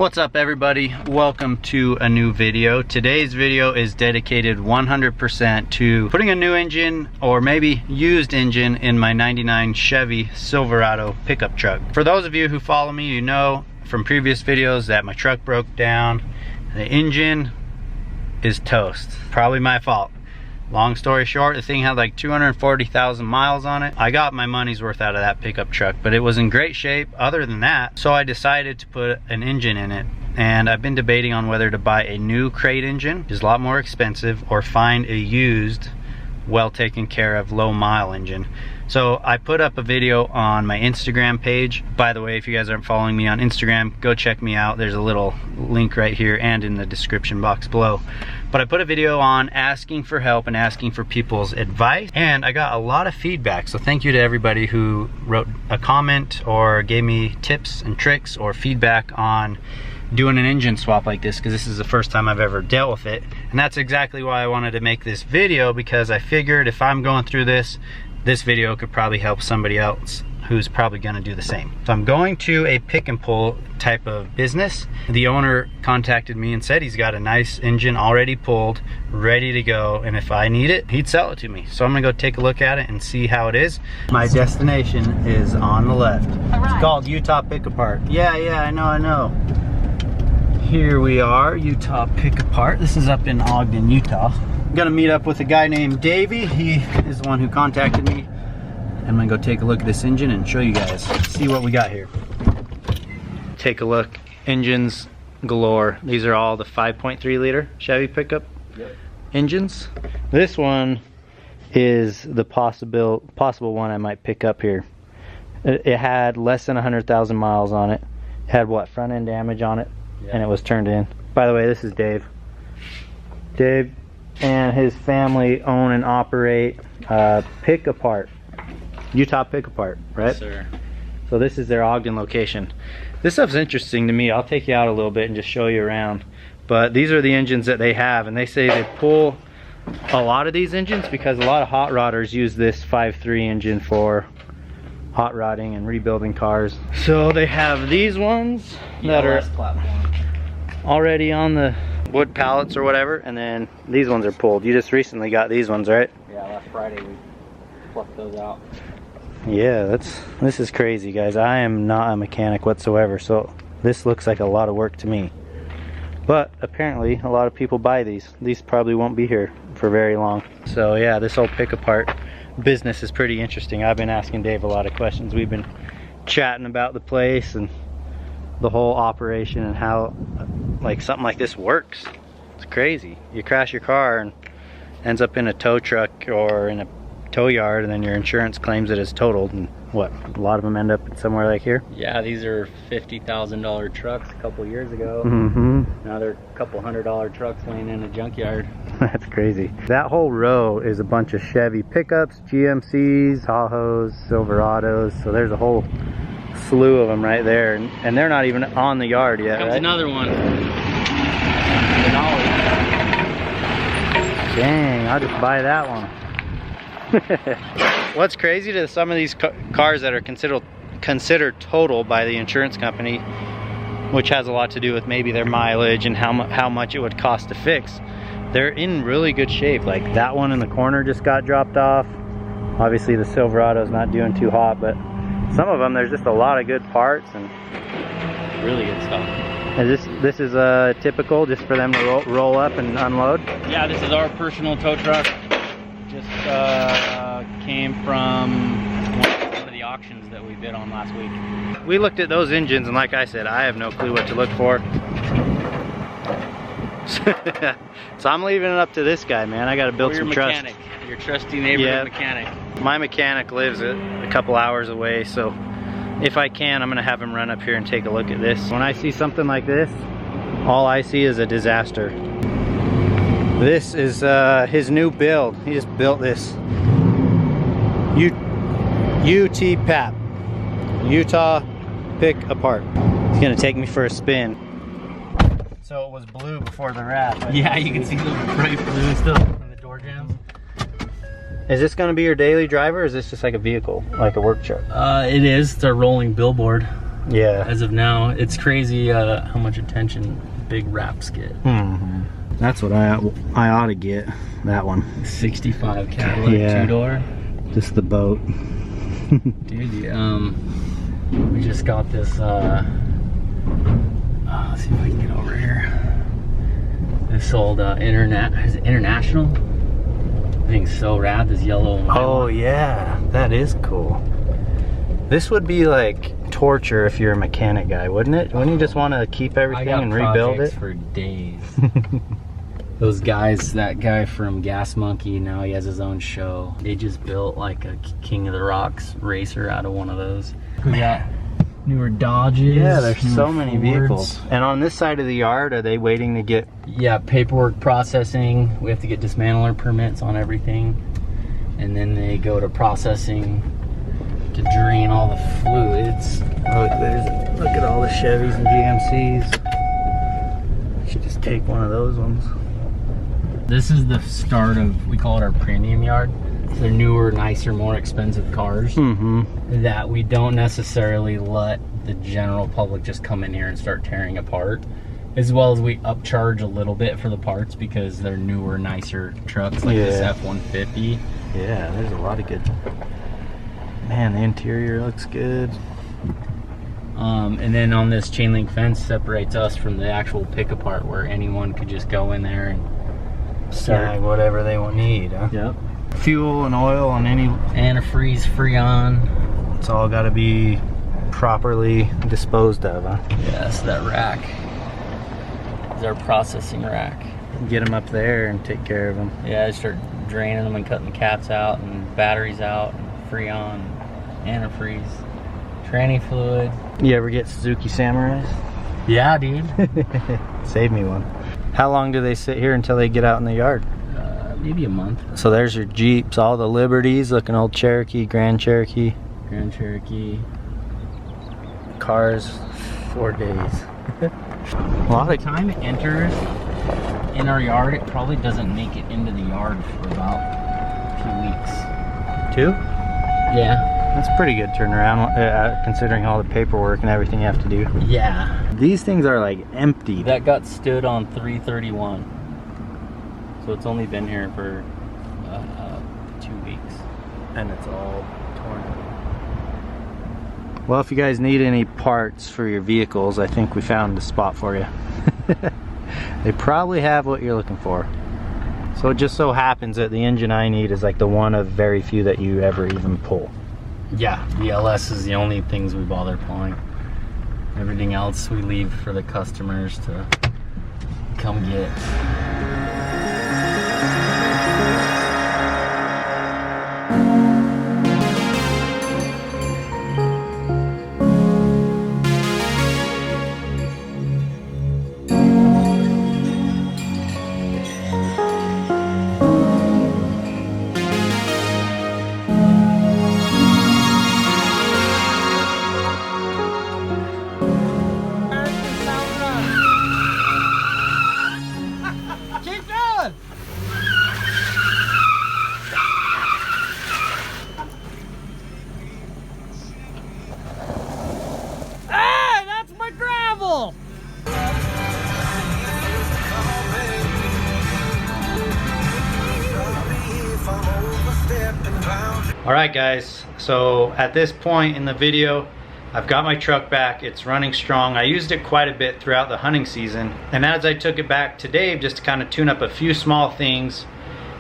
What's up everybody? Welcome to a new video. Today's video is dedicated 100% to putting a new engine or maybe used engine in my 99 Chevy Silverado pickup truck. For those of you who follow me, you know from previous videos that my truck broke down. The engine is toast. Probably my fault. Long story short, the thing had like 240,000 miles on it. I got my money's worth out of that pickup truck, but it was in great shape other than that. So I decided to put an engine in it. And I've been debating on whether to buy a new crate engine, which is a lot more expensive, or find a used, well taken care of, low mile engine. So I put up a video on my Instagram page. By the way, if you guys aren't following me on Instagram, go check me out. There's a little link right here and in the description box below. But I put a video on asking for help and asking for people's advice, and I got a lot of feedback. So thank you to everybody who wrote a comment or gave me tips and tricks or feedback on doing an engine swap like this, because this is the first time I've ever dealt with it. And that's exactly why I wanted to make this video, because I figured if I'm going through this video could probably help somebody else who's probably going to do the same. So I'm going to a pick and pull type of business. The owner contacted me and said he's got a nice engine already pulled, ready to go, and if I need it, he'd sell it to me. So I'm gonna go take a look at it and see how it is. My destination is on the left. It's called Utah Pick Apart. Yeah, I know. Here we are, Utah Pick Apart. This is up in Ogden, Utah. I'm gonna meet up with a guy named Davey. He is the one who contacted me. I'm gonna go take a look at this engine and show you guys, see what we got here. Take a look, engines galore. These are all the 5.3 liter Chevy pickup engines. This one is the possible one I might pick up here. It had less than 100,000 miles on it. It had what, front end damage on it, and it was turned in. By the way, this is Dave. Dave and his family own and operate Pick Apart. Utah Pick Apart, right? Yes, sir. So this is their Ogden location. This stuff's interesting to me. I'll take you out a little bit and just show you around. But these are the engines that they have, and they say they pull a lot of these engines because a lot of hot rodders use this 5.3 engine for hot rodding and rebuilding cars. So they have these ones that are already on the wood pallets or whatever, and then these ones are pulled. You just recently got these ones, right? Yeah, last Friday we plucked those out. Yeah, this is crazy, guys. I am not a mechanic whatsoever, so this looks like a lot of work to me. But apparently a lot of people buy these. These probably won't be here for very long. So yeah, this whole pick apart business is pretty interesting. I've been asking Dave a lot of questions. We've been chatting about the place and the whole operation and how like something like this works. It's crazy. You crash your car and ends up in a tow truck or in a tow yard, and then your insurance claims it as totaled, and what, a lot of them end up somewhere like here. Yeah, these are $50,000 trucks a couple years ago. Now they're a couple $100 trucks laying in a junkyard. That's crazy. That whole row is a bunch of Chevy pickups, GMCs, Tahoes, Silverados. So there's a whole slew of them right there, and they're not even on the yard yet. Comes right? Another one. Dang, I'll just buy that one. What's crazy to some of these cars that are considered total by the insurance company, which has a lot to do with maybe their mileage and how much it would cost to fix, they're in really good shape. Like that one in the corner just got dropped off. Obviously the Silverado's not doing too hot, but some of them there's just a lot of good parts and really good stuff. And this is typical just for them to roll up and unload? Yeah, this is our personal tow truck. Just came from one of the auctions that we bid on last week. We looked at those engines, and like I said, I have no clue what to look for. So I'm leaving it up to this guy, man. I got to build some trust. Your trusty neighborhood mechanic. My mechanic lives a couple hours away, so if I can, I'm gonna have him run up here and take a look at this. When I see something like this, all I see is a disaster. This is his new build. He just built this UTPAP, Utah Pick Apart. He's gonna take me for a spin. So it was blue before the wrap. Yeah, you can see the bright blue still in the door jambs. Is this gonna be your daily driver, or is this just like a vehicle, like a work truck? It is. It's a rolling billboard. Yeah. As of now, it's crazy how much attention big wraps get. Mm-hmm. That's what I ought to get. That one. 65 Cadillac, yeah. 2-door. Just the boat. Dude, we just got this. Let's see if I can get over here. This old is it International. I think it's so rad. This yellow and white. Oh yeah, that is cool. This would be like torture if you're a mechanic guy, wouldn't it? Wouldn't you just want to keep everything and rebuild it for days? Those guys, that guy from Gas Monkey, now he has his own show. They just built like a King of the Rocks racer out of one of those. We got newer Dodges. Yeah, there's so newer many Fords. vehicles. And on this side of the yard, are they waiting to get... Yeah, paperwork processing. We have to get dismantler permits on everything. And then they go to processing to drain all the fluids. Oh, look at all the Chevys and GMCs. Should just take one of those ones. This is the start of, we call it our premium yard. They're newer, nicer, more expensive cars that we don't necessarily let the general public just come in here and start tearing apart. As well as we upcharge a little bit for the parts because they're newer, nicer trucks like this F-150. Yeah, there's a lot of good. Man, the interior looks good. And then on this chain link fence separates us from the actual pick apart where anyone could just go in there and Snag whatever they need, huh? Yep. Fuel and oil on any... Antifreeze, Freon. It's all got to be properly disposed of, huh? Yes, that rack is our processing rack. Get them up there and take care of them. Yeah, I start draining them and cutting the caps out and batteries out and Freon, antifreeze, tranny fluid. You ever get Suzuki Samurais? Yeah, dude. Save me one. How long do they sit here until they get out in the yard? Maybe a month. So there's your Jeeps, all the Liberties, looking old Cherokee, Grand Cherokee. Grand Cherokee. Cars, 4 days. A lot By of the time it enters in our yard, it probably doesn't make it into the yard for about a few weeks. 2? Yeah. That's pretty good turnaround, considering all the paperwork and everything you have to do. Yeah. These things are like empty. That got stood on 3/31. So it's only been here for 2 weeks. And it's all torn up. Well, if you guys need any parts for your vehicles, I think we found a spot for you. They probably have what you're looking for. So it just so happens that the engine I need is like the one of very few that you ever even pull. Yeah, the LS is the only things we bother pulling. Everything else we leave for the customers to come get. Alright guys, so at this point in the video, I've got my truck back. It's running strong. I used it quite a bit throughout the hunting season, and as I took it back to Dave just to kind of tune up a few small things,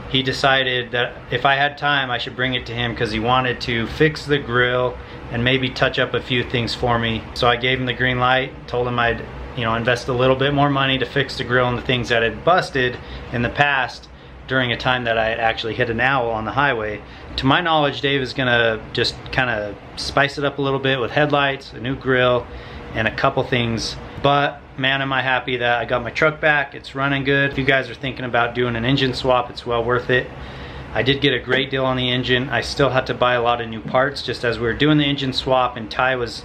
he decided that if I had time I should bring it to him because he wanted to fix the grill and maybe touch up a few things for me. So I gave him the green light, told him I'd invest a little bit more money to fix the grill and the things that had busted in the past during a time that I had actually hit an owl on the highway. To my knowledge, Dave is gonna just kind of spice it up a little bit with headlights, a new grill, and a couple things. But man, am I happy that I got my truck back. It's running good. If you guys are thinking about doing an engine swap, it's well worth it. I did get a great deal on the engine. I still had to buy a lot of new parts just as we were doing the engine swap and Ty was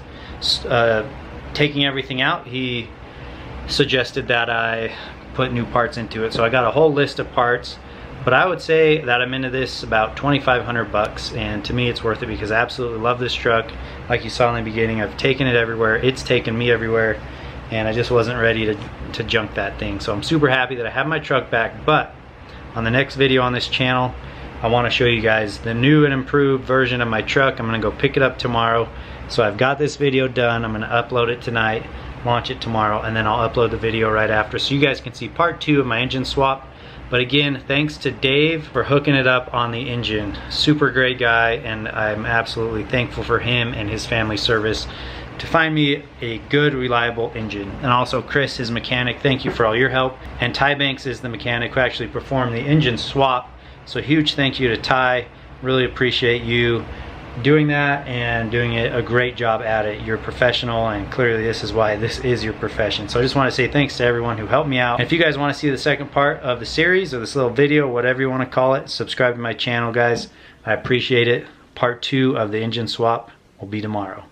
taking everything out. He suggested that I put new parts into it. So I got a whole list of parts. But I would say that I'm into this about 2,500 bucks, and to me it's worth it because I absolutely love this truck. Like you saw in the beginning, I've taken it everywhere, it's taken me everywhere, and I just wasn't ready to junk that thing. So I'm super happy that I have my truck back. But on the next video on this channel, I want to show you guys the new and improved version of my truck. I'm gonna go pick it up tomorrow. So I've got this video done, I'm gonna upload it tonight, launch it tomorrow, and then I'll upload the video right after so you guys can see part 2 of my engine swap. But again, thanks to Dave for hooking it up on the engine. Super great guy, and I'm absolutely thankful for him and his family service to find me a good, reliable engine. And also Chris, his mechanic, thank you for all your help. And Ty Banks is the mechanic who actually performed the engine swap. So huge thank you to Ty. Really appreciate you doing that and doing a great job at it. You're a professional, and clearly this is why this is your profession. So I just want to say thanks to everyone who helped me out. And if you guys want to see the second part of the series, or this little video, whatever you want to call it, subscribe to my channel, guys. I appreciate it. Part 2 of the engine swap will be tomorrow.